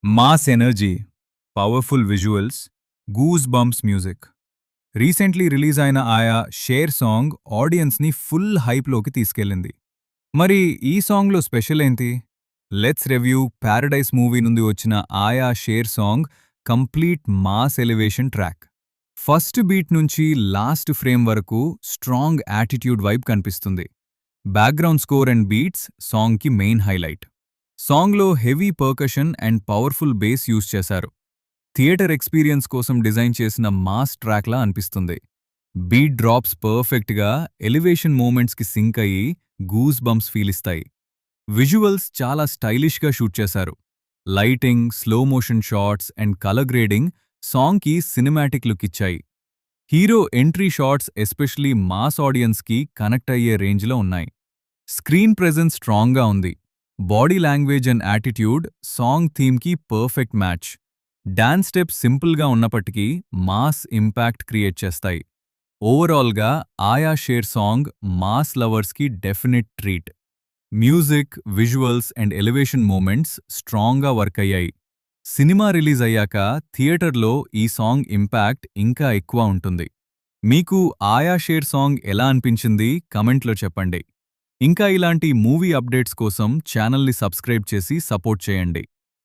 Mass energy, powerful visuals, goose bumps music. Recently release అయిన ఆయా షేర్ సాంగ్ ఆడియన్స్ని ఫుల్ హైప్లోకి తీసుకెళ్ళింది. మరి ఈ సాంగ్లో స్పెషల్ ఏంటి? లెట్స్ రివ్యూ ప్యారడైస్ మూవీ నుండి వచ్చిన ఆయా షేర్ song complete mass elevation track. First beat నుంచి లాస్ట్ ఫ్రేమ్ వరకు స్ట్రాంగ్ యాటిట్యూడ్ వైబ్ కనిపిస్తుంది. బ్యాక్గ్రౌండ్ స్కోర్ అండ్ బీట్స్ సాంగ్కి మెయిన్ హైలైట్. సాంగ్లో heavy percussion and powerful base use చేశారు. థియేటర్ ఎక్స్పీరియన్స్ కోసం డిజైన్ చేసిన మాస్ ట్రాక్లా అనిపిస్తుంది. బీట్ డ్రాప్స్ పర్ఫెక్ట్గా ఎలివేషన్ మూమెంట్స్కి సింక్ అయ్యి గూస్ బంప్స్ ఫీల్ ఇస్తాయి. విజువల్స్ చాలా స్టైలిష్గా షూట్ చేశారు. Lighting, slow motion shots and colour grading సాంగ్కి సినిమాటిక్ లుక్ ఇచ్చాయి. Hero entry shots especially mass ఆడియన్స్కి కనెక్ట్ అయ్యే రేంజ్లో ఉన్నాయి. స్క్రీన్ ప్రెజెన్స్ స్ట్రాంగ్గా ఉంది. Body language and attitude song థీమ్కి పర్ఫెక్ట్ మ్యాచ్. డాన్స్ స్టెప్స్ సింపుల్గా ఉన్నప్పటికీ మాస్ ఇంపాక్ట్ క్రియేట్ చేస్తాయి. ఓవరాల్గా ఆయా షేర్ సాంగ్ మాస్ లవర్స్కి definite treat. Music, visuals and elevation moments స్ట్రాంగ్గా వర్క్ అయ్యాయి. సినిమా రిలీజ్ అయ్యాక థియేటర్లో ఈ సాంగ్ ఇంపాక్ట్ ఇంకా ఎక్కువ ఉంటుంది. మీకు ఆయా షేర్ సాంగ్ ఎలా అనిపించింది కమెంట్లో చెప్పండి. ఇంకా ఇలాంటి మూవీ అప్డేట్స్ కోసం ఛానల్ని సబ్స్క్రైబ్ చేసి సపోర్ట్ చేయండి.